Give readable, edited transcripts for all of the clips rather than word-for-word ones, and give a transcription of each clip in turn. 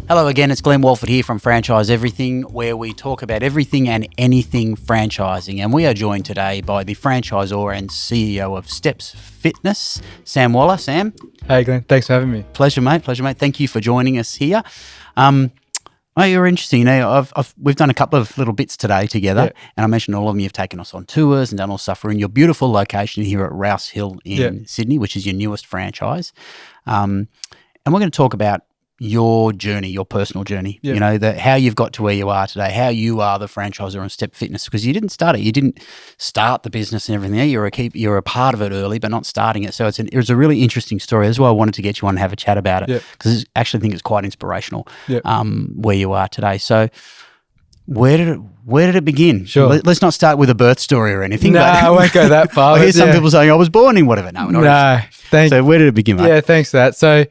Hello again, it's Glenn Walford here from Franchise Everything, where we talk about everything and anything franchising. And we are joined today by the franchisor and CEO of Stepz Fitness, Sam Waller. Sam. Hey Glenn, thanks for having me. Pleasure, mate. Thank you for joining us here. You're interesting. You know, we've done a couple of little bits today together, and I mentioned all of them. You've taken us on tours and done all stuff. We're in your beautiful location here at Rouse Hill in Sydney, which is your newest franchise. And we're going to talk about your journey, your personal journey, you know, how you've got to where you are today, how you are the franchisor on Stepz Fitness, because you didn't start it. You didn't start the business and everything. You're a part of it early, but not starting it. So it was a really interesting story. That's why I wanted to get you on and have a chat about it, because I actually think it's quite inspirational where you are today. So where did it begin? Sure. Let's not start with a birth story or anything. No, I won't go that far. I hear some people saying I was born in whatever. No, thanks. So where did it begin, mate? Yeah, thanks for that. So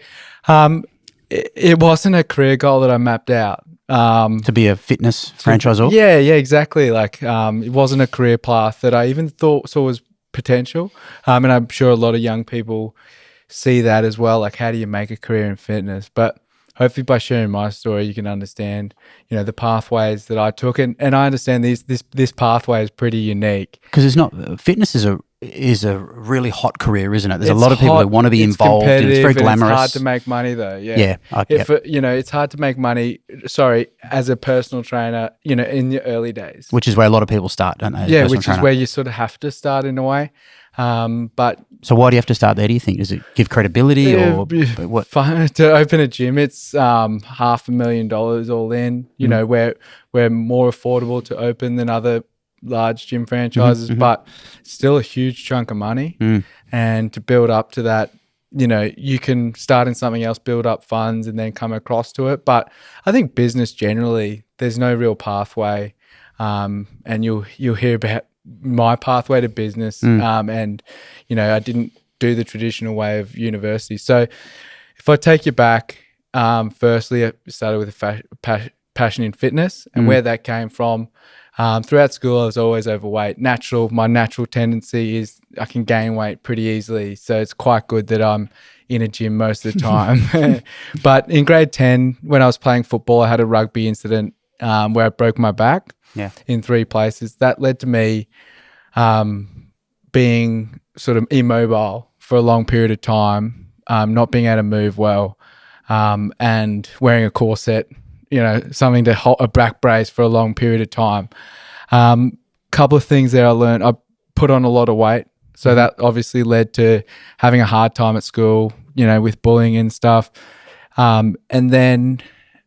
it wasn't a career goal that I mapped out. To be a fitness franchisor? Yeah, exactly. Like it wasn't a career path that I even saw was potential. And I'm sure a lot of young people see that as well. Like, how do you make a career in fitness? But hopefully by sharing my story, you can understand, you know, the pathways that I took. And I understand this pathway is pretty unique. Because it's not, fitness is a really hot career, isn't it? There's a lot of people who want to be involved, and it's very glamorous. It's hard to make money though. You know, it's hard to make money. Sorry, as a personal trainer, you know, in the early days, which is where a lot of people start, don't they? Yeah, which is where you sort of have to start in a way. But so why do you have to start there? Do you think? Does it give credibility or what? To open a gym, it's $500,000 all in. You know, we're more affordable to open than other large gym franchises, but still a huge chunk of money. And to build up to that, you know, you can start in something else, build up funds, and then come across to it. But I think business generally, there's no real pathway, and you'll hear about my pathway to business. And you know, I didn't do the traditional way of university. So if I take you back, firstly, I started with a passion in fitness, and where that came from. Throughout school, I was always overweight. My natural tendency is I can gain weight pretty easily. So it's quite good that I'm in a gym most of the time. But in grade 10, when I was playing football, I had a rugby incident where I broke my back in 3 places. That led to me being sort of immobile for a long period of time, not being able to move well, and wearing a corset, you know, something to hold a back brace for a long period of time. Couple of things there I learned. I put on a lot of weight. So that obviously led to having a hard time at school, you know, with bullying and stuff. And then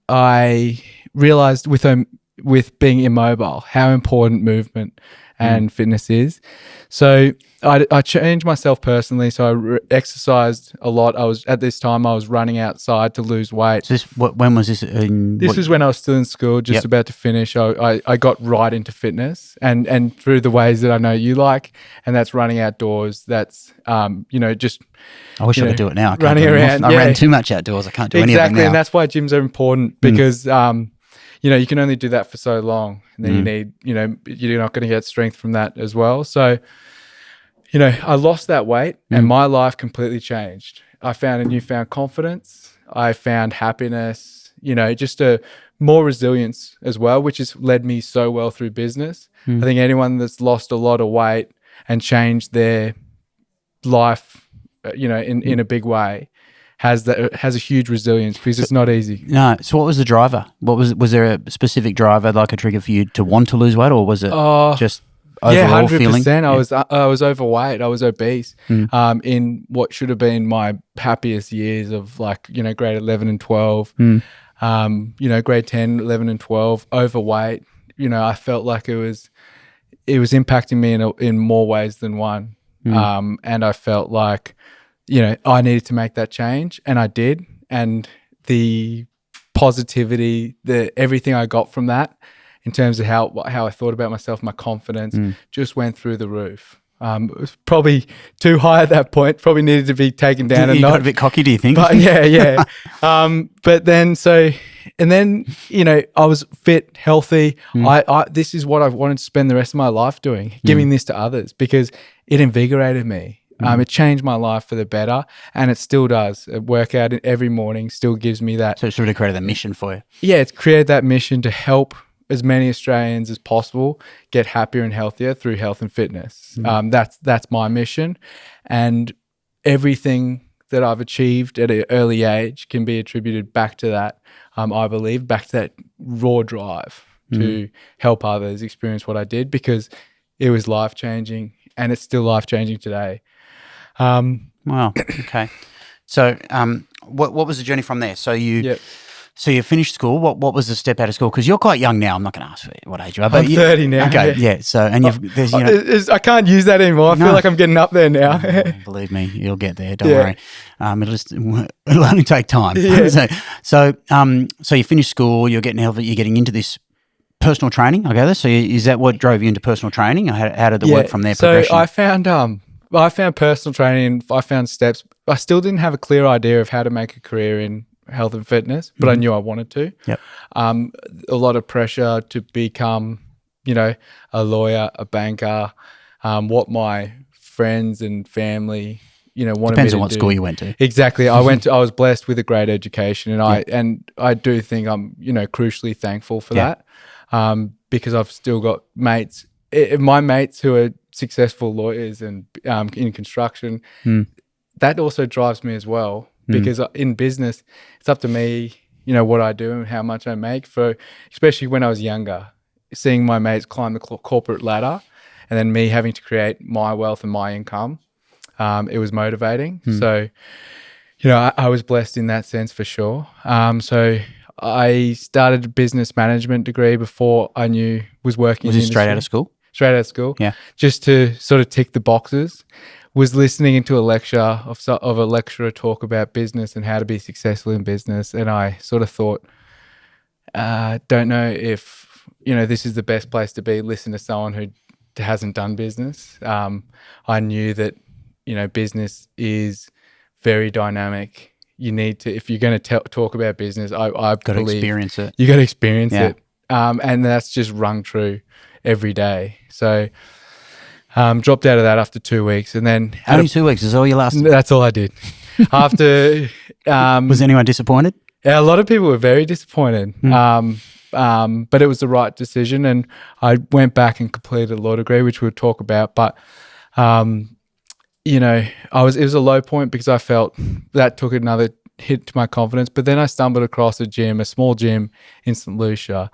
I realized with being immobile, how important movement and fitness is. So I changed myself personally. So I exercised a lot. At this time I was running outside to lose weight. So when was this? This was when I was still in school, just about to finish. I got right into fitness and through the ways that I know you like, and that's running outdoors. That's you know, just I wish I could do it now. I can't running around. I ran too much outdoors. I can't do any of it now. Exactly, and that's why gyms are important, because you know, you can only do that for so long, and then you need, you know, you're not going to get strength from that as well. So, you know, I lost that weight and my life completely changed. I found a newfound confidence. I found happiness, you know, just a more resilience as well, which has led me so well through business. I think anyone that's lost a lot of weight and changed their life, you know, in a big way, has a huge resilience, because it's not easy. No. So what was the driver? Was there a specific driver, like a trigger for you to want to lose weight, or was it just overall 100%. Feeling? I was overweight. I was obese in what should have been my happiest years of, like, you know, grade 11 and 12. You know, grade 10, 11 and 12, overweight. You know, I felt like it was impacting me in more ways than one. And I felt like, you know, I needed to make that change, and I did. And the positivity, everything I got from that, in terms of how I thought about myself, my confidence, just went through the roof. It was probably too high at that point. Probably needed to be taken down. You got a bit cocky, do you think? But yeah. But then, you know, I was fit, healthy. This is what I wanted to spend the rest of my life doing, giving this to others, because it invigorated me. It changed my life for the better, and it still does. A workout every morning still gives me that. So it's really created a mission for you. Yeah, it's created that mission to help as many Australians as possible get happier and healthier through health and fitness. That's my mission, and everything that I've achieved at an early age can be attributed back to that. I believe back to that raw drive to help others experience what I did, because it was life-changing, and it's still life-changing today. Wow. Okay. So, what was the journey from there? So you finished school. What was the step out of school? Because you're quite young now. I'm not going to ask what age you are. But I'm 30 now. Okay. Yeah. So, and I can't use that anymore. I feel like I'm getting up there now. Believe me, you'll get there. Don't worry. It'll only take time. Yeah. So you finished school. You're getting healthy. You're getting into this personal training. I gather. So is that what drove you into personal training? Or how did it work from there? So I found personal training. I found Stepz. I still didn't have a clear idea of how to make a career in health and fitness, but I knew I wanted to. Yep. A lot of pressure to become, a lawyer, a banker. What my friends and family, wanted me to do. Depends on what school you went to. Exactly. I was blessed with a great education, and I do think I'm, crucially thankful for that. Because I've still got mates, my mates who are successful lawyers and in construction. That also drives me as well, because in business, it's up to me, what I do and how much I make. Especially when I was younger, seeing my mates climb the corporate ladder, and then me having to create my wealth and my income, it was motivating. So, I was blessed in that sense for sure. So I started a business management degree before I was working. Was it straight out of school? Straight out of school. Yeah. Just to sort of tick the boxes. Was listening into a lecture of a lecturer talk about business and how to be successful in business, and I sort of thought, don't know if this is the best place to be. Listen to someone who hasn't done business. I knew that business is very dynamic. You need to, if you're going to talk about business, I got to experience it. You got to experience it, and that's just rung true every day. So. Dropped out of that after 2 weeks, and then only 2 weeks is all you lasted. That's all I did. After was anyone disappointed? Yeah, a lot of people were very disappointed. But it was the right decision, and I went back and completed a law degree, which we'll talk about. But it was a low point because I felt that took another hit to my confidence. But then I stumbled across a small gym in St. Lucia.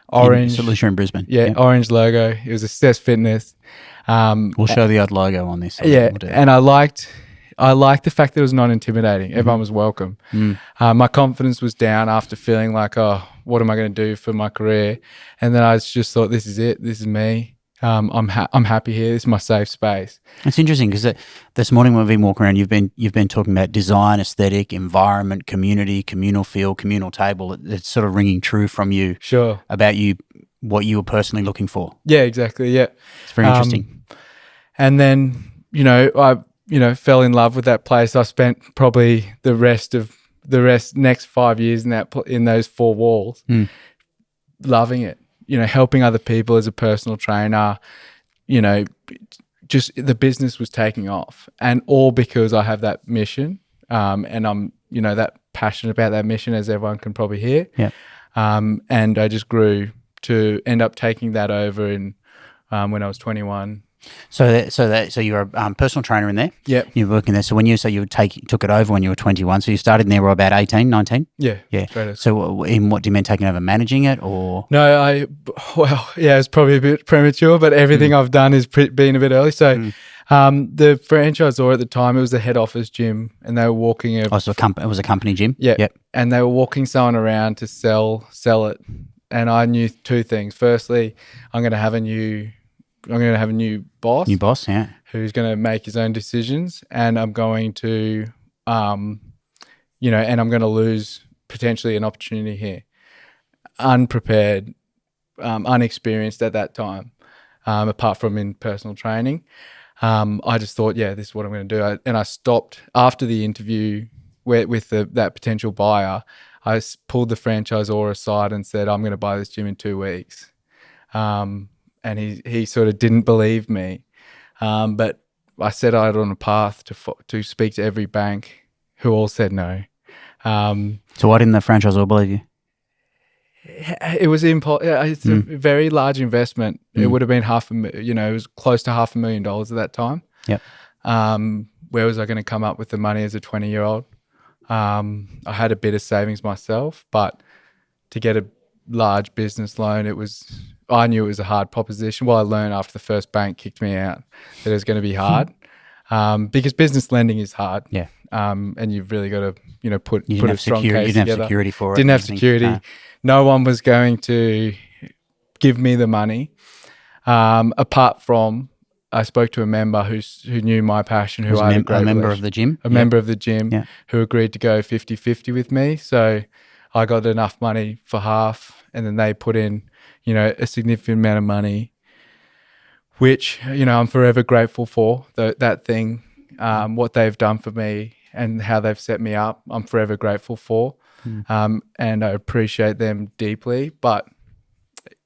Orange. St. Lucia in Brisbane. Yeah, orange logo. It was a Stepz Fitness. We'll show the odd logo on this. And I liked the fact that it was not intimidating. Everyone was welcome. My confidence was down after feeling like, oh, what am I going to do for my career? And then I just thought, this is it. This is me. I'm happy here. This is my safe space. It's interesting because this morning when we've been walking around, you've been talking about design, aesthetic, environment, community, communal feel, communal table. It's sort of ringing true from you. Sure. About you, what you were personally looking for. Yeah, exactly. Yeah. It's very interesting. And then, I fell in love with that place. I spent probably the next 5 years in those four walls, loving it. Helping other people as a personal trainer, just the business was taking off, and all because I have that mission, and I'm, that passionate about that mission, as everyone can probably hear. Yeah. And I just grew to end up taking that over when I was 21. So you're a personal trainer in there. Yeah. You're working there. So when you say you took it over when you were 21, so you started in there about 18, 19? Yeah. Yeah. So in what do you mean, taking over, managing it, or? No, it's probably a bit premature, but everything I've done has been a bit early. So the franchisor at the time, it was the head office gym, and they were walking it was a company gym? Yeah. Yep. And they were walking someone around to sell it. And I knew two things. Firstly, I'm going to have a new boss. New boss, yeah. Who's going to make his own decisions, and I'm going to, and I'm going to lose potentially an opportunity here. Unprepared, unexperienced at that time, apart from in personal training. I just thought, this is what I'm going to do. And I stopped after the interview with that potential buyer. I pulled the franchisor aside and said, I'm going to buy this gym in 2 weeks. And he sort of didn't believe me. But I set out on a path to speak to every bank, who all said no. So why didn't the franchisor believe you? It was it's a very large investment. It would have been it was close to $500,000 at that time. Yep. Where was I going to come up with the money as a 20-year-old? I had a bit of savings myself, but to get a large business loan, I knew it was a hard proposition. Well, I learned after the first bank kicked me out that it was going to be hard, because business lending is hard. Yeah. And you've really got to, put a strong case together. You didn't have security for it. Didn't have security. No one was going to give me the money, apart from I spoke to a member who knew my passion, who I had a great member of the gym? A member of the gym who agreed to go 50-50 with me. So I got enough money for half, and then they put in, a significant amount of money, which, I'm forever grateful for that thing, what they've done for me and how they've set me up. I'm forever grateful for, and I appreciate them deeply. But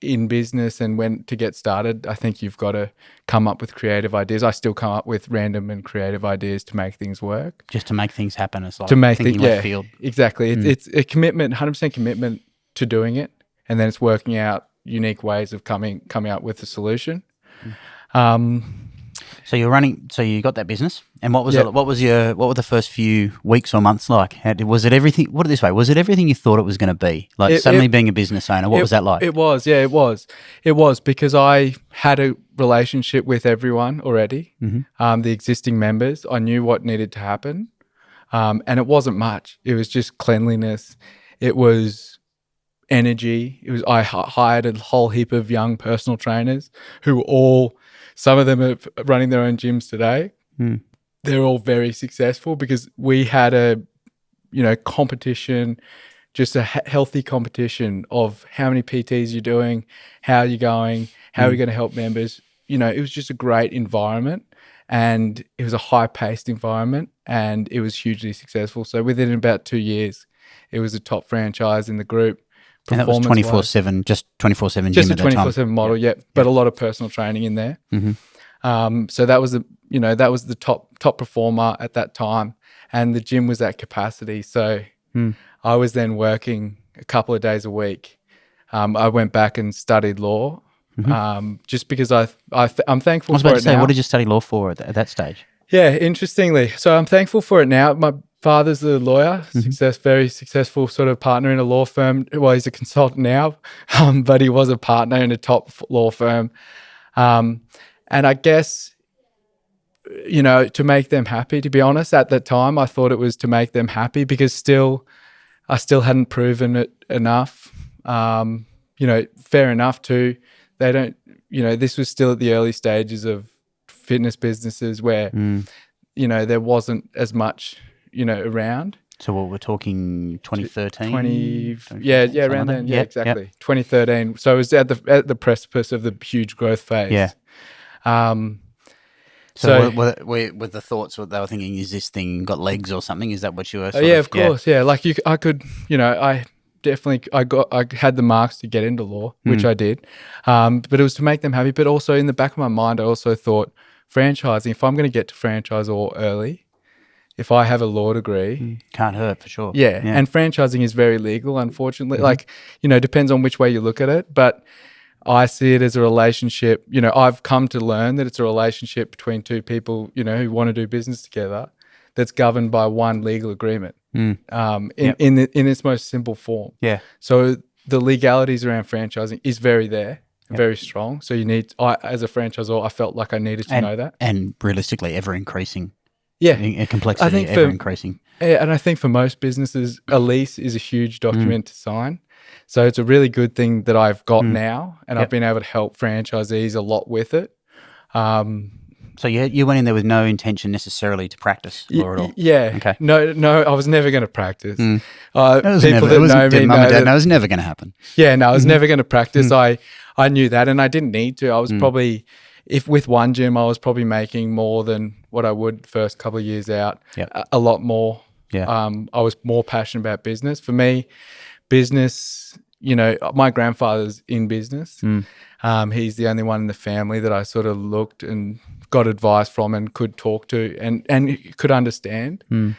in business and when to get started, I think you've got to come up with creative ideas. I still come up with random and creative ideas to make things work. Just to make things happen. It's like to make thinking left field. Exactly. It's a commitment, 100% commitment to doing it, and then it's working out unique ways of coming up with a solution. So you're running. So you got that business, and what was it? What were the first few weeks or months like? Was it everything? Put it this way: was it everything you thought it was going to be? Like suddenly being a business owner, what was that like? It was, it was because I had a relationship with everyone already. The existing members, I knew what needed to happen, and it wasn't much. It was just cleanliness. It was energy. I hired a whole heap of young personal trainers who were all. Some of them are running their own gyms today. They're all very successful because we had a, competition, just a healthy competition of how many PTs you're doing, how you're going, how are we going to help members. It was just a great environment, and it was a high-paced environment, and it was hugely successful. So within about 2 years, it was a top franchise in the group. And that was 24/7, just 24/7 gym just a at the time. 24/7 model, but a lot of personal training in there. So that was the top performer at that time, and the gym was at capacity. So I was then working a couple of days a week. I went back and studied law, just because I'm thankful for it now. I was about to say, what did you study law for at that stage? Yeah, interestingly. So I'm thankful for it now. My father's a lawyer, very successful sort of partner in a law firm. Well, he's a consultant now, but he was a partner in a top law firm. And I guess, to make them happy, to be honest, at that time, I thought it was to make them happy because I still hadn't proven it enough. Fair enough too. They don't, this was still at the early stages of fitness businesses where, there wasn't as much, around. So what we're talking 2013? Around then. Yeah, exactly. Yep. 2013. So it was at the precipice of the huge growth phase. Yeah. So with the thoughts, what they were thinking, is this thing got legs or something? Is that what you were? Of course. Yeah. Like I could, I definitely, I had the marks to get into law, which I did. But it was to make them happy. But also in the back of my mind, I also thought franchising, if I'm going to get to franchisor early, if I have a law degree. Can't hurt for sure. Yeah. And franchising is very legal, unfortunately. Depends on which way you look at it. But I see it as a relationship. I've come to learn that it's a relationship between two people, who want to do business together that's governed by one legal agreement in its most simple form. Yeah. So the legalities around franchising is very strong. So as a franchisor, I felt like I needed to know that. And realistically, ever increasing. Yeah. Complexity ever increasing. Yeah, and I think for most businesses, a lease is a huge document to sign. So it's a really good thing that I've got now, and I've been able to help franchisees a lot with it. So you went in there with no intention necessarily to practice law at all? Yeah. Okay. No, I was never going to practice. People that know me know that it was never going to happen. Yeah, no, I was never going to practice. I knew that, and I didn't need to. I was probably, if with one gym, I was probably making more than what I would first couple of years out. A lot more. Yeah. I was more passionate about business. For me, business my grandfather's in business. Mm. He's the only one in the family that I sort of looked and got advice from and could talk to and could understand. Mm.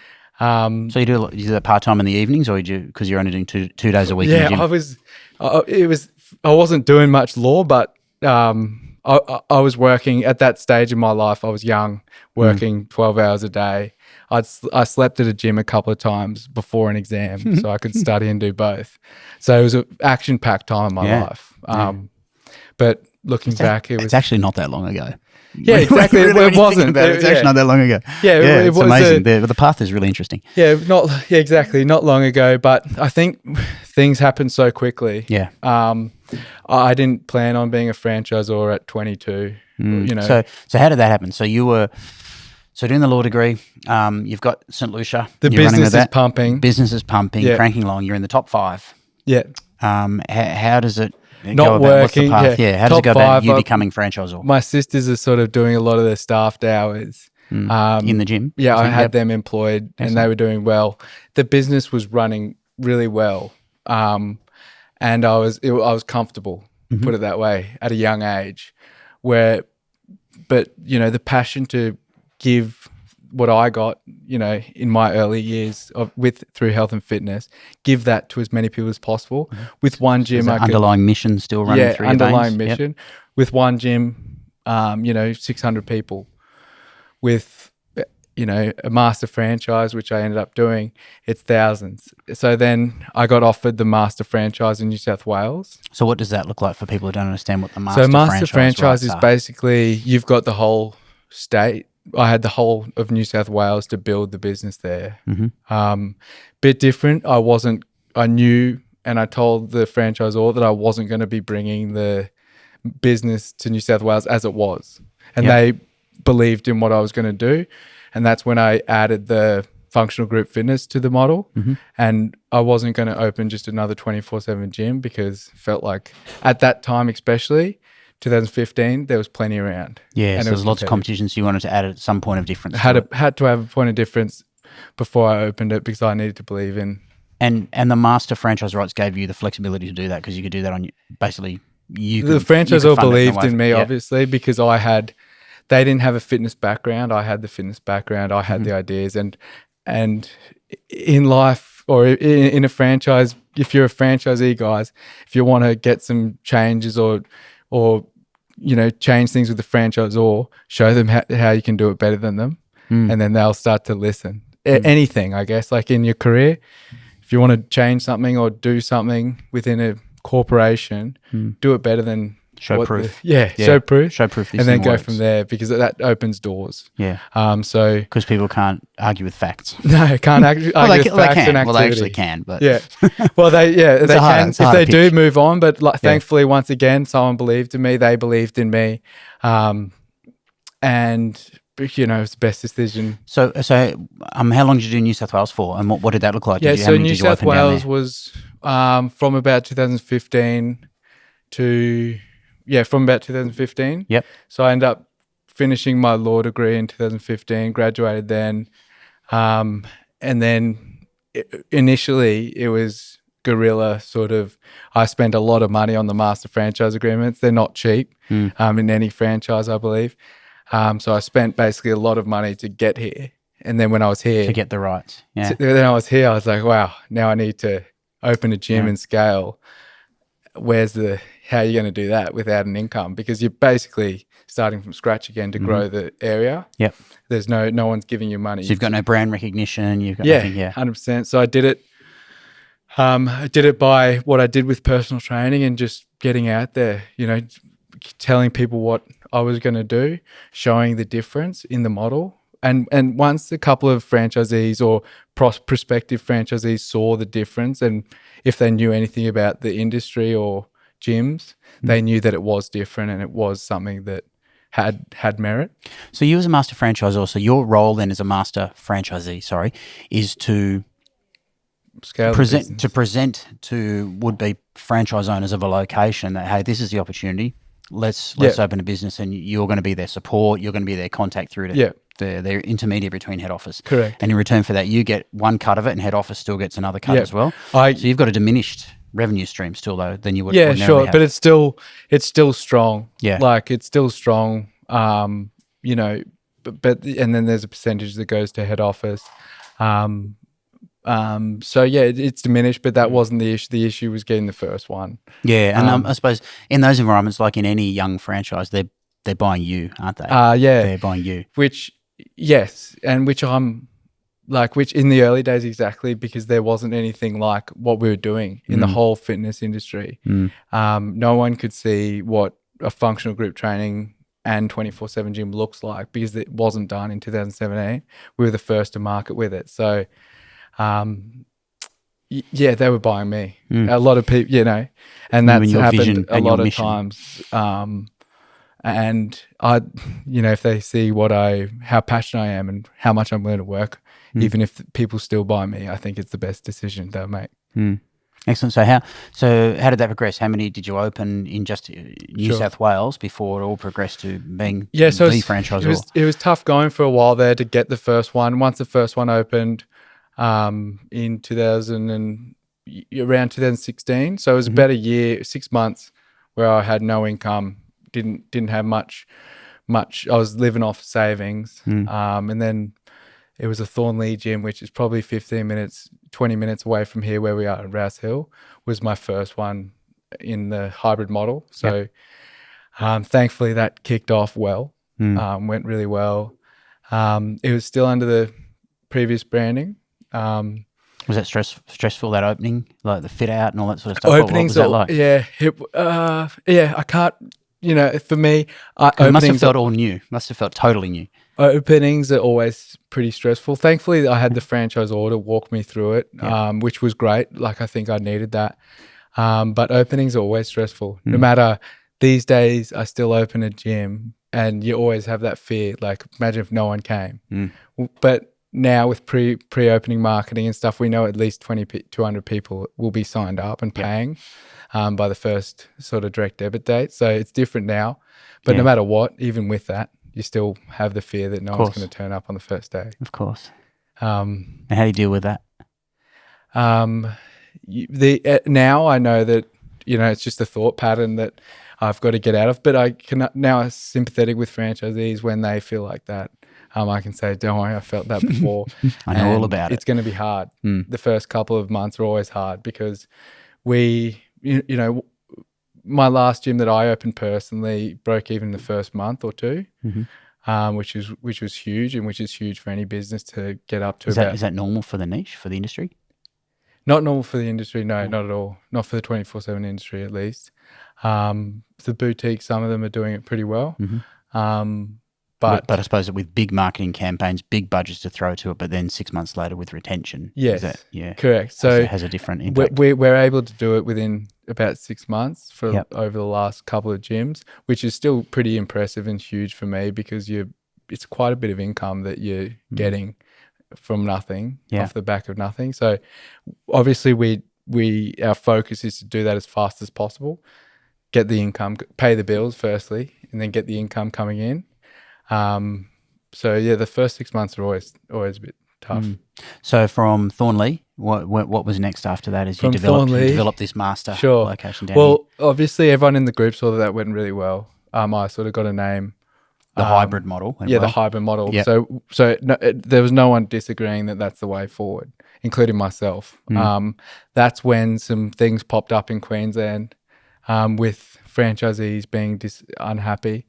So you do that part-time in the evenings, or because you're only doing two days a week in the gym? I wasn't doing much law, but I was working at that stage in my life. I was young, working 12 hours a day. I slept at a gym a couple of times before an exam so I could study and do both. So it was an action-packed time in my life. But looking back, it's actually not that long ago. Yeah, exactly. It wasn't. It's actually not that long ago. Yeah, it's amazing. The path is really interesting. Yeah, exactly. Not long ago, but I think things happen so quickly. Yeah. I didn't plan on being a franchisor at 22. So how did that happen? So you were doing the law degree. You've got St. Lucia. The business is pumping. Business is pumping. Yeah. Cranking along. You're in the top 5. Yeah. How does it? Not working. What's the path? Yeah. How does it go about you becoming franchisor? My sisters are sort of doing a lot of their staffed hours. In the gym? Yeah, I had them employed and they were doing well. The business was running really well. And I was comfortable, put it that way, at a young age. But the passion to give what I got, in my early years through health and fitness, give that to as many people as possible. With one gym, underlying mission still running through your veins? Underlying mission. Yep. With one gym, 600 people. With, a master franchise, which I ended up doing, it's thousands. So then I got offered the master franchise in New South Wales. So what does that look like for people who don't understand what the master franchise is? Basically, you've got the whole state. I had the whole of New South Wales to build the business there. Bit different. I knew and I told the franchisor that I wasn't going to be bringing the business to New South Wales as it was. And they believed in what I was going to do. And that's when I added the functional group fitness to the model. And I wasn't going to open just another 24/7 gym because it felt like at that time, especially 2015, there was plenty around. Yeah, so there's lots of competitions. So you wanted to add some point of difference. Had to have a point of difference before I opened it because I needed to believe in. And the master franchise rights gave you the flexibility to do that because you could do that on basically you. The franchisor believed in me, obviously, because they didn't have a fitness background. I had the fitness background. I had the ideas, and in life or in a franchise, if you're a franchisee, guys, if you want to get some changes or change things with the franchisor, show them how you can do it better than them, and then they'll start to listen. Anything, I guess, like in your career, if you want to change something or do something within a corporation, do it better than show proof. Show proof. Show proof. And then go from there because that opens doors. Yeah. So because people can't argue with facts. No, can't argue with facts and activity. Well, they actually can, but yeah. Well, they can if they do move on. But thankfully, once again, someone believed in me. They believed in me, and it's the best decision. So, how long did you do New South Wales for, and what did that look like? So New South Wales was from about 2015 to. Yeah, from about 2015. Yep. So I ended up finishing my law degree in 2015, graduated then. And then initially it was guerrilla sort of. I spent a lot of money on the master franchise agreements. They're not cheap in any franchise, I believe. So I spent basically a lot of money to get here. And then when I was here. To get the rights. Yeah. Then I was here, I was like, wow, now I need to open a gym and scale. How are you going to do that without an income? Because you're basically starting from scratch again to grow the area. Yep. There's no one's giving you money. So you've got no brand recognition. You've got nothing. Yeah, 100%. So I did it. I did it by what I did with personal training and just getting out there, telling people what I was going to do, showing the difference in the model. And once a couple of franchisees or prospective franchisees saw the difference, and if they knew anything about the industry or gyms, they knew that it was different and it was something that had merit. So you as a master franchisor, so your role then as a master franchisee, is to scale present to would-be franchise owners of a location that, hey, this is the opportunity. Let's open a business, and you're going to be their support. You're going to be their contact through to their intermediary between head office. Correct. And in return for that, you get one cut of it, and head office still gets another cut as well. So you've got a diminished revenue stream still though than you would Yeah, ordinarily sure, have. but it's still strong. Yeah. Like it's still strong. You know, but and then there's a percentage that goes to head office. So yeah, it's diminished, but that wasn't the issue. The issue was getting the first one. Yeah, and I suppose in those environments, like in any young franchise, they're buying you, aren't they? Yeah, They're buying you. which which in the early days exactly because there wasn't anything like what we were doing in the whole fitness industry. No one could see what a functional group training and 24/7 gym looks like because it wasn't done in 2017. We were the first to market with it. So, yeah, they were buying me. A lot of people, you know, and that's happened a lot of times. And I, you know, if they see how passionate I am and how much I'm willing to work, even if people still buy me, I think it's the best decision they'll make. Excellent. So how did that progress? How many did you open in just New South Wales before it all progressed to being the franchisor? It was tough going for a while there to get the first one. Once the first one opened in around 2016, so it was about a year, 6 months where I had no income, didn't have much. I was living off savings, and then it was a Thornley gym, which is probably 20 minutes away from here where we are in Rouse Hill, was my first one in the hybrid model. So thankfully that kicked off well, went really well. It was still under the previous branding. Was that stressful, that opening, like the fit out and all that sort of stuff? Openings, what was that like? Yeah, I can't, you know, for me, it must have felt all new. Must have felt totally new. Openings are always pretty stressful. Thankfully, I had the franchisor to walk me through it, which was great. Like, I think I needed that. But openings are always stressful. No matter these days, I still open a gym and you always have that fear. Like, imagine if no one came. But now with pre-opening marketing and stuff, we know at least 200 people will be signed up and paying by the first sort of direct debit date. So it's different now. But no matter what, even with that, you still have the fear that no one's going to turn up on the first day. Of course. And how do you deal with that? Now I know that, you know, it's just a thought pattern that I've got to get out of, but I can now I'm sympathetic with franchisees when they feel like that. I can say, don't worry, I felt that before. I know all about it. It's going to be hard. The first couple of months are always hard because you know, my last gym that I opened personally broke even the first month or two, which was huge, and which is huge for any business to get up to. Is that normal for the niche, for the industry? Not normal for the industry, no, not at all. Not for the 24/7 industry, at least. The boutiques, some of them are doing it pretty well. But I suppose that with big marketing campaigns, big budgets to throw to it, but then 6 months later with retention. Yes, correct. So it has a different impact. We're able to do it within about 6 months over the last couple of gyms, which is still pretty impressive and huge for me because it's quite a bit of income that you're getting from nothing, off the back of nothing. So obviously our focus is to do that as fast as possible, get the income, pay the bills firstly, and then get the income coming in. So yeah, the first 6 months are always a bit tough. So from Thornley, what was next after that as you developed this master location down here? Obviously everyone in the group saw that went really well. I sort of got a name. The hybrid model. The hybrid model. Yep. So there was no one disagreeing that that's the way forward, including myself. That's when some things popped up in Queensland with franchisees being unhappy.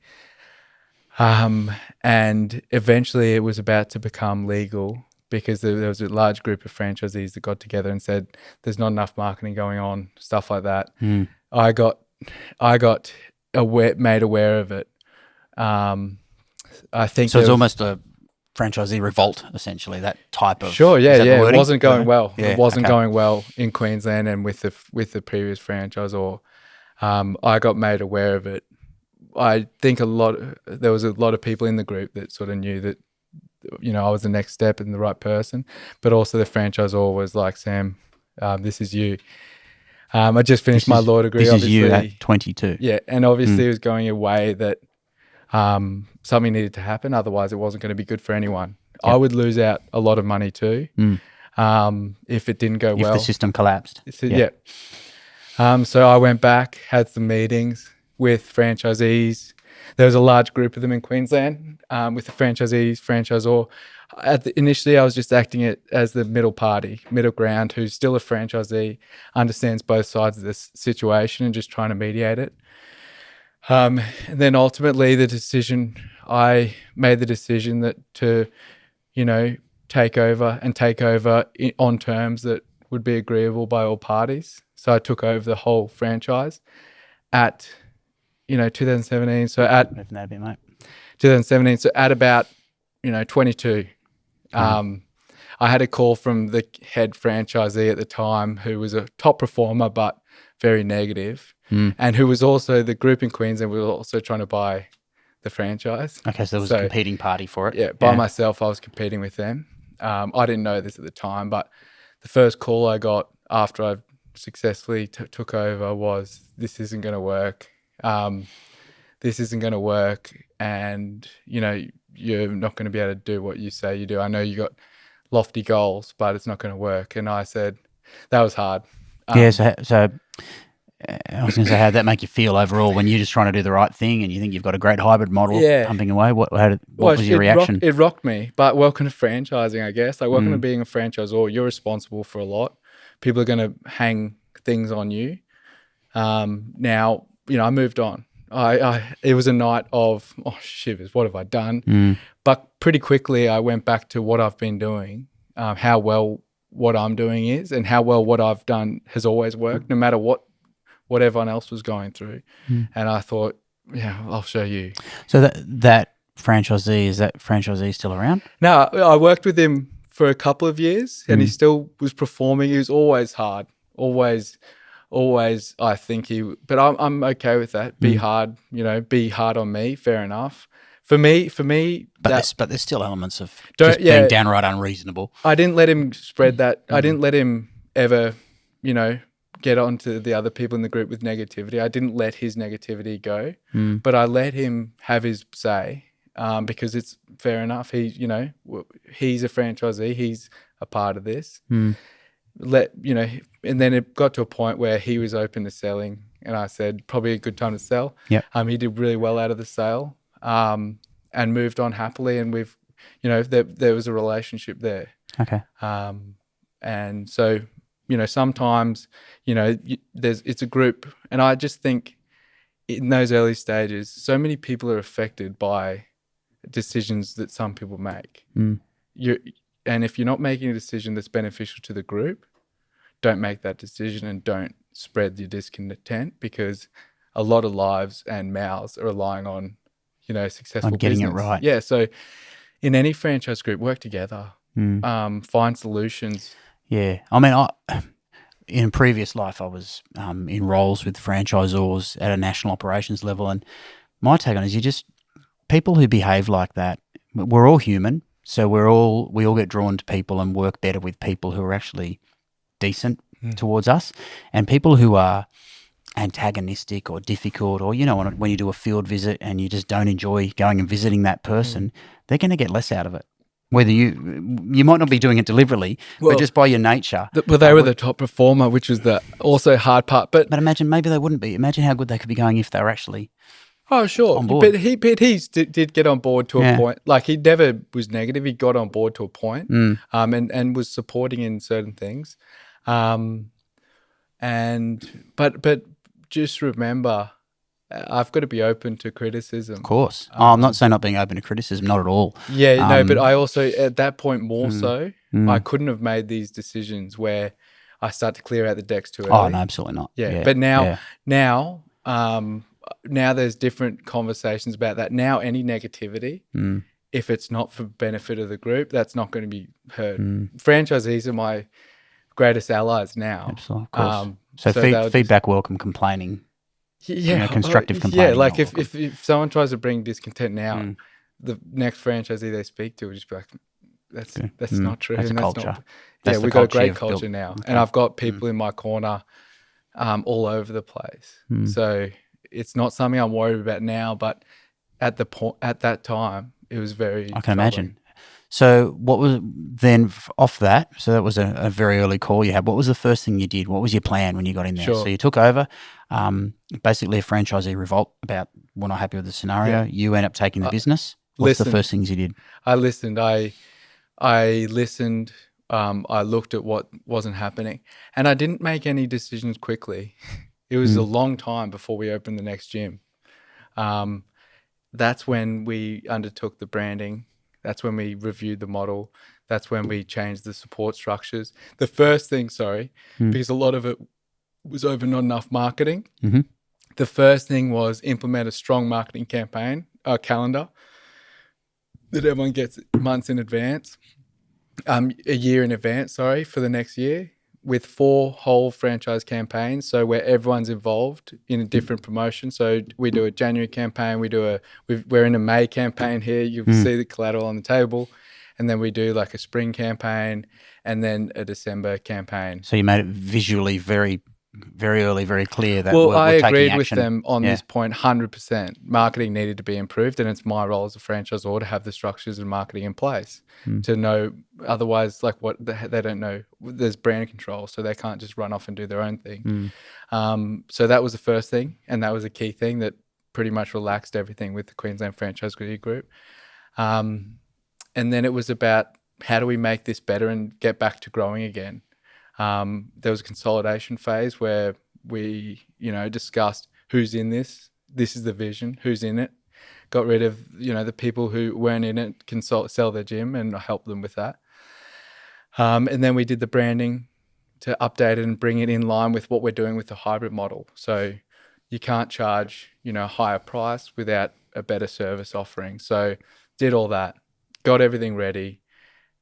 And eventually it was about to become legal because there was a large group of franchisees that got together and said, there's not enough marketing going on, stuff like that. I got made aware of it. I think so. It's almost a franchisee revolt, essentially. That type of It wasn't going well. It wasn't going well in Queensland and with the previous franchisor. I got made aware of it. I think there was a lot of people in the group that sort of knew that, you know, I was the next step and the right person, but also the franchisor was like, Sam, this is you. I just finished my law degree. This is you at 22. Yeah, and obviously it was going a way that something needed to happen. Otherwise, it wasn't going to be good for anyone. Yep. I would lose out a lot of money too if it didn't go well. If the system collapsed. So I went back, had some meetings with franchisees. There was a large group of them in Queensland with the franchisees, franchisor. Initially, I was just acting it as the middle ground, who's still a franchisee, understands both sides of this situation and just trying to mediate it. And then ultimately I made the decision that to, take over on terms that would be agreeable by all parties. So I took over the whole franchise at, 2017. So at 2017, so at about, 22. I had a call from the head franchisee at the time who was a top performer, but very negative, and who was also the group in Queensland was also trying to buy the franchise. Okay, so there was a competing party for it. Yeah, by myself, I was competing with them. I didn't know this at the time, but the first call I got after I successfully took over was, this isn't going to work. This isn't going to work. And, you're not going to be able to do what you say you do. I know you got lofty goals, but it's not going to work. And I said, that was hard. So I was going to say, how did that make you feel overall when you're just trying to do the right thing and you think you've got a great hybrid model pumping away? What was your reaction? It rocked me, but welcome to franchising, I guess. Like, welcome to being a franchisor. You're responsible for a lot. People are going to hang things on you. Now, I moved on. It was a night of, shivers, what have I done? But pretty quickly I went back to what I've been doing, how well what I'm doing is, and how well what I've done has always worked, no matter what everyone else was going through. And I thought, I'll show you. So that franchisee, is that franchisee still around? No, I worked with him for a couple of years and he still was performing. He was always hard, always I think but I'm okay with that. Be hard, be hard on me. Fair enough. For me, but there's still elements of just being downright unreasonable. I didn't let him spread that. I didn't let him ever, get onto the other people in the group with negativity. I didn't let his negativity go, but I let him have his say because it's fair enough. He's a franchisee. He's a part of this. And then it got to a point where he was open to selling, and I said probably a good time to sell. Yeah. He did really well out of the sale, and moved on happily, and we've, there was a relationship there. Okay. And so, sometimes, it's a group, and I just think in those early stages, so many people are affected by decisions that some people make. And if you're not making a decision that's beneficial to the group, don't make that decision and don't spread your discontent, because a lot of lives and mouths are relying on, successful getting business. It right. Yeah. So in any franchise group, work together, find solutions. Yeah. I mean, in a previous life, I was in roles with franchisors at a national operations level. And my take on it is people who behave like that, we're all human. So we all get drawn to people and work better with people who are actually decent towards us, and people who are antagonistic or difficult, or when you do a field visit and you just don't enjoy going and visiting that person, they're going to get less out of it. Whether you might not be doing it deliberately, but just by your nature. They were the top performer, which was the also hard part. But imagine maybe they wouldn't be. Imagine how good they could be going if they were actually. Oh, sure. On board. But he did get on board to a point. Like, he never was negative. He got on board to a point, and was supporting in certain things. But just remember, I've got to be open to criticism. Of course. I'm not saying not being open to criticism, not at all. Yeah, no, but I also, at that point more so, I couldn't have made these decisions where I start to clear out the decks too early. Oh, no, absolutely not. Yeah. But now there's different conversations about that. Now any negativity, if it's not for benefit of the group, that's not going to be heard. Franchisees are my greatest allies now. Absolutely, of course. So feedback welcome, complaining. Yeah, constructive complaining. Yeah, like if someone tries to bring discontent now, the next franchisee they speak to will just be like, that's not true. That's a culture. We've got a great culture now. Okay. And I've got people in my corner all over the place. So it's not something I'm worried about now, but at that time, it was very I can imagine. So what was then off that? So that was a very early call you had. What was the first thing you did? What was your plan when you got in there? Sure. So you took over, basically a franchisee revolt about we're not happy with the scenario. You end up taking the business. What's the first things you did? I listened. I listened. I looked at what wasn't happening, and I didn't make any decisions quickly. It was a long time before we opened the next gym. That's when we undertook the branding. That's when we reviewed the model. That's when we changed the support structures. The first thing, because a lot of it was over not enough marketing. Mm-hmm. The first thing was implement a strong marketing campaign, calendar that everyone gets months in advance, a year in advance, for the next year, with 4 whole franchise campaigns. So where everyone's involved in a different promotion. So we do a January campaign, we're in a May campaign here. You see the collateral on the table, and then we do like a spring campaign, and then a December campaign. So you made it visually very, very early, very clear that I we're taking agreed action. with them on this point 100%. Marketing needed to be improved, and it's my role as a franchisor to have the structures and marketing in place to know. Otherwise, like what they don't know, there's brand control, so they can't just run off and do their own thing. So that was the first thing, and that was a key thing that pretty much relaxed everything with the Queensland Franchisee Group. And then it was about how do we make this better and get back to growing again. There was a consolidation phase where we, discussed who's in this. This is the vision. Who's in it? Got rid of, the people who weren't in it, sell their gym, and help them with that. And then we did the branding to update it and bring it in line with what we're doing with the hybrid model. So you can't charge, a higher price without a better service offering. So did all that, got everything ready,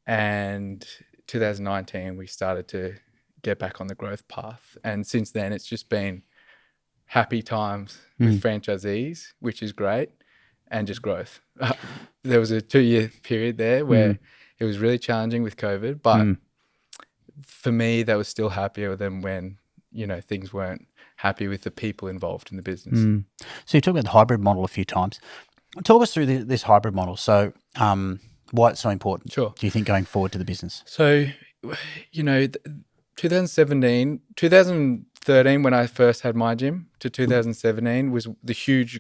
and 2019 we started to get back on the growth path. And since then it's just been happy times with franchisees, which is great, and just growth. There was a 2-year period there where it was really challenging with COVID, but for me that was still happier than when, things weren't happy with the people involved in the business. So you talked about the hybrid model a few times. Talk us through this hybrid model. So why it's so important, Sure. do you think, going forward to the business? So, 2013, when I first had my gym, to 2017 was the huge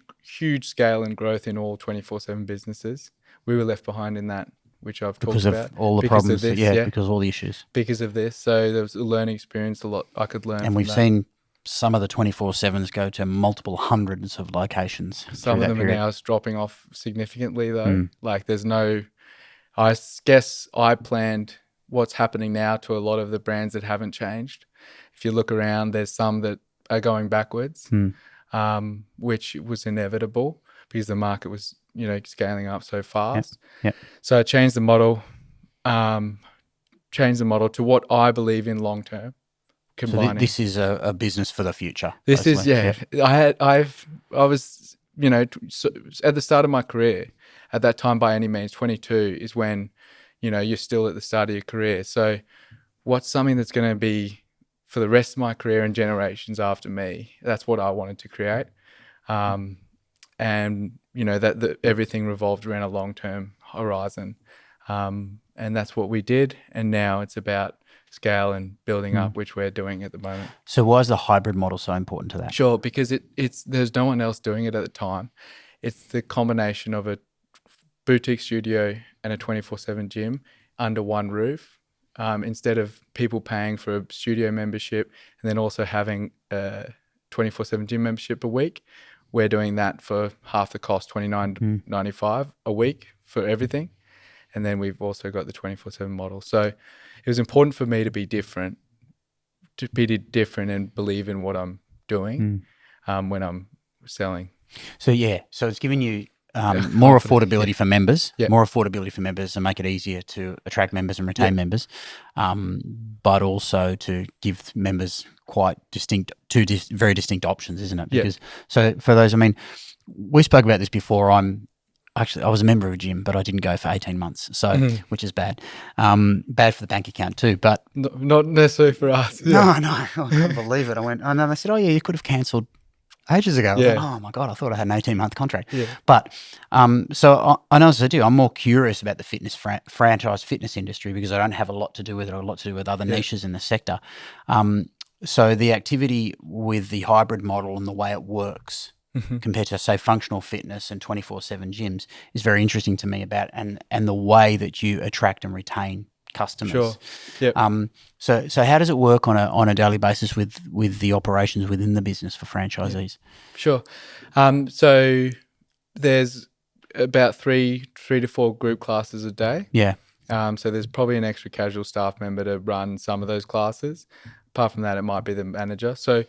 scale and growth in all 24/7 businesses. We were left behind in that, which I've talked about. Because of all the problems, because of all the issues. Because of this. So there was a learning experience, a lot I could learn And we've seen some of the 24/7s go to multiple hundreds of locations. Some of them are now dropping off significantly though. Like there's no, I guess I planned what's happening now to a lot of the brands that haven't changed. If you look around, there's some that are going backwards, which was inevitable because the market was, scaling up so fast. Yep. So I changed the model to what I believe in long term. Combining. So this is a business for the future. This basically. I was, at the start of my career, at that time by any means, 22 is when, you're still at the start of your career. So what's something that's going to be for the rest of my career and generations after me? That's what I wanted to create. And, that everything revolved around a long-term horizon. And that's what we did. And now it's about scale and building up, which we're doing at the moment. So why is the hybrid model so important to that? Sure, because there's no one else doing it at the time. It's the combination of a boutique studio and a 24/7 gym under one roof. Instead of people paying for a studio membership and then also having a 24/7 gym membership a week, we're doing that for half the cost, $29.95 a week for everything. And then we've also got the 24/7 model. So it was important for me to be different and believe in what I'm doing when I'm selling. So it's giving you more affordability for members, more affordability for members, and make it easier to attract members and retain members, but also to give members quite very distinct options, isn't it? Because so for those, we spoke about this before. I was a member of a gym, but I didn't go for 18 months, so which is bad. Bad for the bank account too, but not necessarily for us. No, I couldn't believe it. I went, oh no, they said, oh yeah, you could have cancelled ages ago. I was Yeah. like, oh my God, I thought I had an 18-month contract. Yeah. But so I know as I do, I'm more curious about the fitness franchise fitness industry because I don't have a lot to do with it or a lot to do with other niches in the sector. So the activity with the hybrid model and the way it works compared to, say, functional fitness and 24/7 gyms is very interesting to me about and the way that you attract and retain customers. Sure. Yep. So how does it work on a daily basis with the operations within the business for franchisees? Sure. So there's about three to four group classes a day. Yeah. So there's probably an extra casual staff member to run some of those classes. Apart from that, it might be the manager. So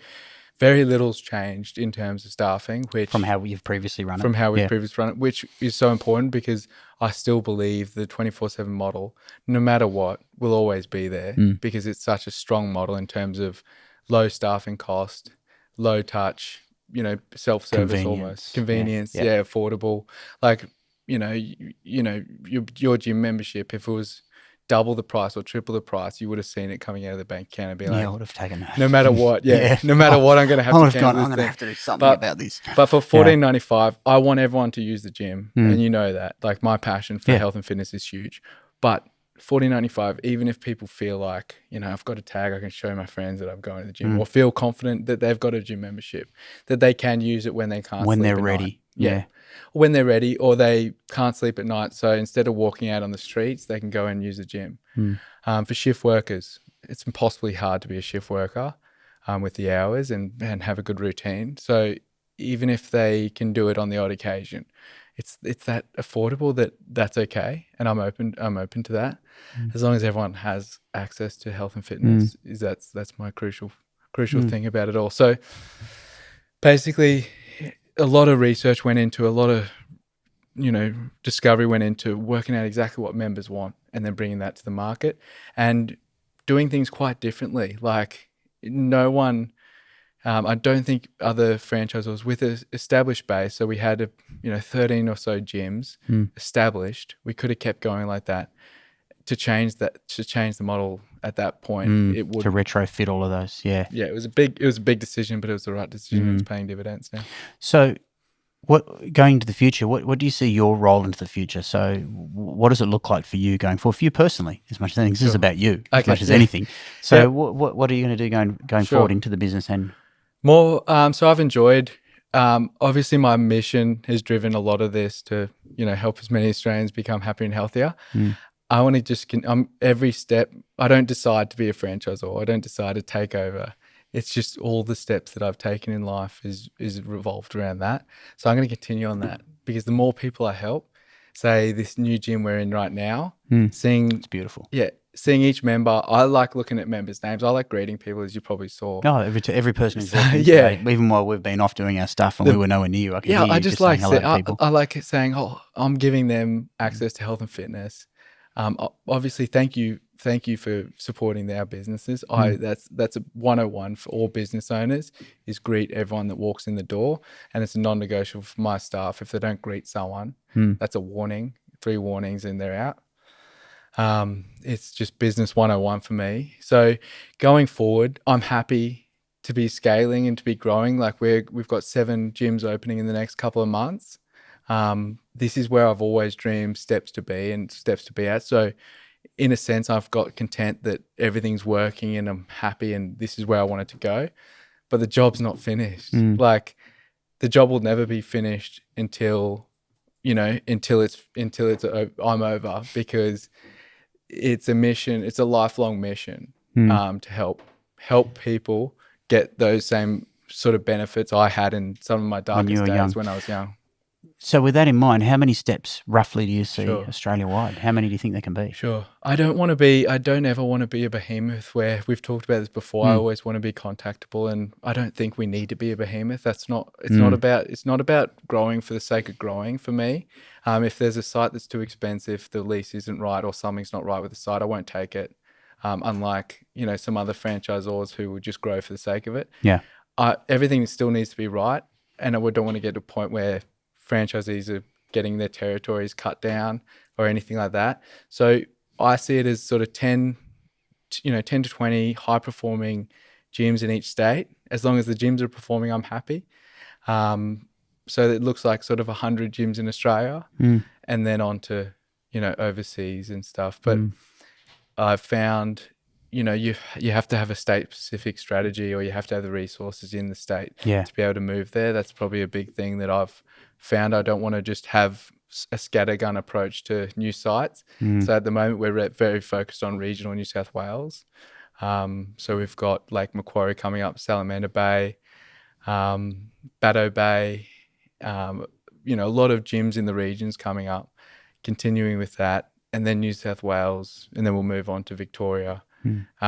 very little's changed in terms of staffing, which From how you've previously run it. from how we've previously run it, which is so important because I still believe the 24/7 model, no matter what, will always be there because it's such a strong model in terms of low staffing cost, low touch, self-service almost, convenience, affordable. Like, your gym membership, if it was double the price or triple the price, you would have seen it coming out of the bank account and be like, I would have taken it. No matter what, no matter what, I'm going to have to cancel this I'm going to have to do something about this. But for $14.95, I want everyone to use the gym, and you know that. Like, my passion for health and fitness is huge. But $14.95, even if people feel like, I've got a tag, I can show my friends that I'm going to the gym, or feel confident that they've got a gym membership, that they can use it when they can't when sleep they're at ready. Night. Yeah. When they're ready, or they can't sleep at night. So instead of walking out on the streets, they can go and use the gym. For shift workers, it's impossibly hard to be a shift worker with the hours and have a good routine. So even if they can do it on the odd occasion, it's that affordable that's okay, and I'm open to that, as long as everyone has access to health and fitness. That's my crucial thing about it all. So basically, a lot of research went into, a lot of discovery went into working out exactly what members want and then bringing that to the market and doing things quite differently. Like, no one, I don't think other franchisors with an established base, so we had 13 or so gyms established, we could have kept going like that. To change the model at that point, it would to retrofit all of those. It was a big decision, but it was the right decision. It's paying dividends now. So going into the future, what do you see your role into the future? So what does it look like for you going forward, for you personally, as much as anything? This is about you as much as anything. So what are you going to do going forward into the business and more? So I've enjoyed, obviously my mission has driven a lot of this to, help as many Australians become happier and healthier. I want to just, every step, I don't decide to be a franchisor. I don't decide to take over. It's just all the steps that I've taken in life is revolved around that. So I'm going to continue on that, because the more people I help, say this new gym we're in right now, seeing, it's beautiful. Yeah. Seeing each member, I like looking at members' names. I like greeting people, as you probably saw. Oh, every person who's walked in today, even while we've been off doing our stuff and we were nowhere near you, I can hear you I just like saying hello to people. I like saying, oh, I'm giving them access to health and fitness. Obviously, thank you for supporting our businesses. That's a 101 for all business owners, is greet everyone that walks in the door, and it's a non-negotiable for my staff. If they don't greet someone, that's a warning, 3 warnings, and they're out. It's just business 101 for me. So going forward, I'm happy to be scaling and to be growing. Like, we've got 7 gyms opening in the next couple of months. This is where I've always dreamed Stepz to be and Stepz to be at. So in a sense, I've got content that everything's working and I'm happy and this is where I want it to go. But the job's not finished. Like, the job will never be finished until I'm over, because it's a mission. It's a lifelong mission to help people get those same sort of benefits I had in some of my darkest days when I was young. So with that in mind, how many steps roughly do you see Australia-wide? How many do you think there can be? Sure. I don't ever want to be a behemoth, where we've talked about this before. I always want to be contactable, and I don't think we need to be a behemoth. It's not about growing for the sake of growing for me. If there's a site that's too expensive, the lease isn't right, or something's not right with the site, I won't take it. Unlike, some other franchisors who would just grow for the sake of it. Yeah. Everything still needs to be right, and I don't want to get to a point where franchisees are getting their territories cut down or anything like that. So I see it as sort of 10 to 20 high performing gyms in each state. As long as the gyms are performing, I'm happy. So it looks like sort of 100 gyms in Australia, and then on to, overseas and stuff. But I've found, you have to have a state-specific strategy, or you have to have the resources in the state to be able to move there. That's probably a big thing that I've found. I don't want to just have a scattergun approach to new sites. So at the moment, we're very focused on regional New South Wales. So we've got Lake Macquarie coming up, Salamander Bay, Baddo Bay, a lot of gyms in the regions coming up, continuing with that, and then New South Wales, and then we'll move on to Victoria.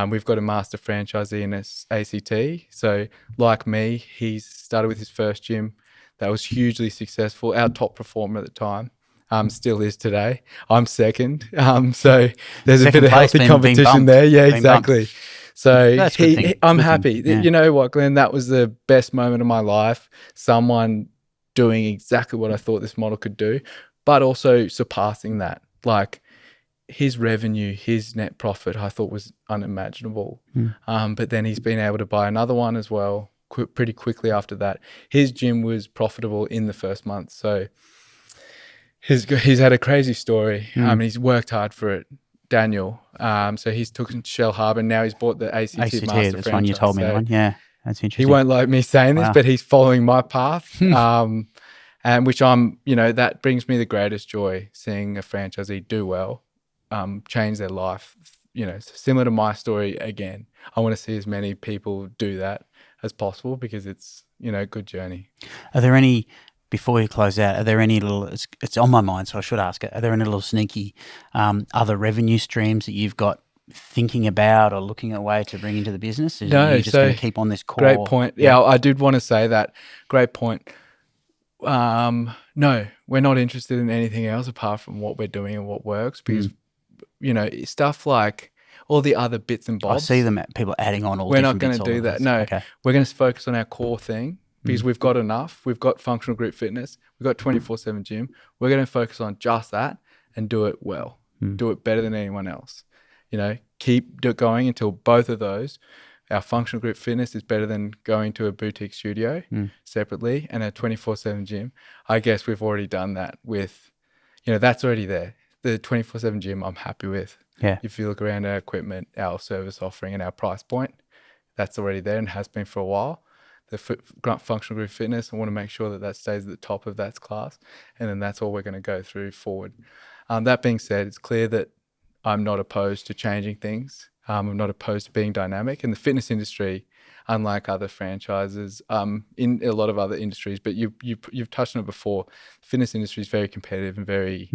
We've got a master franchisee in ACT. So like me, he's started with his first gym. That was hugely successful. Our top performer at the time, still is today. I'm second. So there's a bit of healthy competition there. Yeah, exactly. So I'm happy. Yeah. You know what, Glenn? That was the best moment of my life. Someone doing exactly what I thought this model could do, but also surpassing that. Like his revenue, his net profit, I thought was unimaginable. But then he's been able to buy another one as well pretty quickly after that. His gym was profitable in the first month. So he's had a crazy story. He's worked hard for it. Daniel. So he's took Shell Harbour, and now he's bought the ACT Master that's franchise. one you told me on. Yeah, that's interesting. He won't like me saying this, but he's following my path. And which that brings me the greatest joy, seeing a franchisee do well, change their life, similar to my story again. I want to see as many people do that as possible, because it's, a good journey. Are there any, before you close out, are there any little, it's on my mind, so I should ask it, are there any little sneaky other revenue streams that you've got thinking about or looking at a way to bring into the business? No, you're just going to keep on this core? Great point. Yeah, I did want to say that. Great point. No, we're not interested in anything else apart from what we're doing and what works, because, stuff like all the other bits and bobs. I see them, people adding on all we're different not going to do that. No, we're going to focus on our core thing, because we've got enough. We've got functional group fitness. We've got 24/7 gym. We're going to focus on just that and do it well, do it better than anyone else. Keep going until both of those. Our functional group fitness is better than going to a boutique studio separately, and a 24/7 gym. I guess we've already done that with, that's already there. The 24/7 gym I'm happy with. Yeah. If you look around our equipment, our service offering, and our price point, that's already there and has been for a while. The functional group fitness, I want to make sure that stays at the top of that class, and then that's all we're going to go through forward. That being said, it's clear that I'm not opposed to changing things. I'm not opposed to being dynamic. In the fitness industry, unlike other franchises, in a lot of other industries, but you've touched on it before, the fitness industry is very competitive and very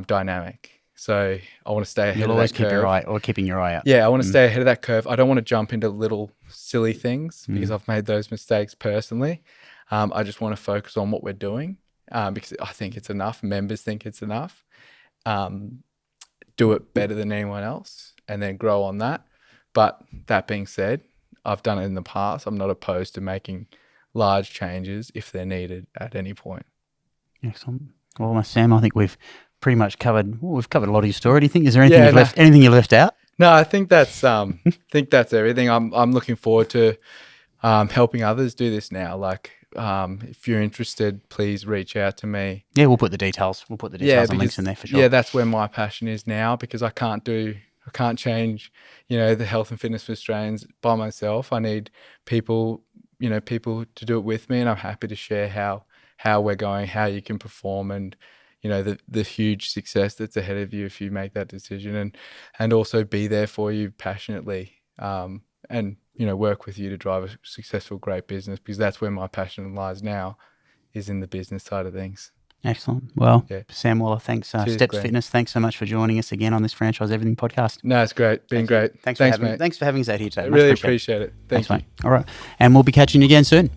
dynamic. So I want to stay ahead of that curve. You'll always keeping your eye out. Yeah, I want to stay ahead of that curve. I don't want to jump into little silly things, because I've made those mistakes personally. I just want to focus on what we're doing, because I think it's enough. Members think it's enough. Do it better than anyone else, and then grow on that. But that being said, I've done it in the past. I'm not opposed to making large changes if they're needed at any point. Excellent. Well, Sam, I think we've pretty much covered. Well, we've covered a lot of your story. Do you think is there anything anything you left out? No, I think that's everything. I'm looking forward to helping others do this now. Like, if you're interested, please reach out to me. Yeah, we'll put the details. And links in there for sure. Yeah, that's where my passion is now, because I can't change, the health and fitness for Australians by myself. I need people to do it with me, and I'm happy to share how we're going, how you can perform, and the huge success that's ahead of you if you make that decision, and also be there for you passionately, and work with you to drive a successful, great business, because that's where my passion lies now, is in the business side of things. Excellent. Well, Sam Waller, thanks. Stepz Fitness, thanks so much for joining us again on this Franchise Everything podcast. No, it's great. Been great. Thanks for having us out here today. I really appreciate it. Thanks, mate. All right. And we'll be catching you again soon.